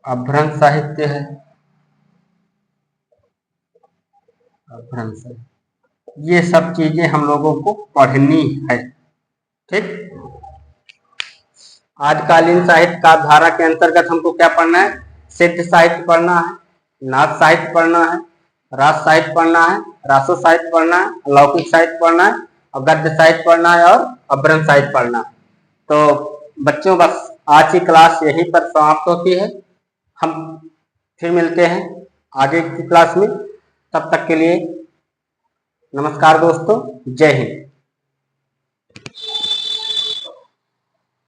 [SPEAKER 1] अभ्रंश साहित्य है। ये सब चीजें हम लोगों को पढ़नी है। ठीक। आदिकालीन साहित्य का धारा के अंतर्गत हमको क्या पढ़ना है? सिद्ध साहित्य पढ़ना है, नाथ साहित्य पढ़ना है, रास साहित्य पढ़ना है, रासो साहित्य पढ़ना है, लौकिक साहित्य पढ़ना है, और गद्य साहित्य पढ़ना है, और अभ्रंश साहित्य पढ़ना है। तो बच्चों, बस आज की क्लास यहीं पर समाप्त होती है। हम फिर मिलते हैं आगे की क्लास में। तब तक के लिए नमस्कार दोस्तों, जय हिंद।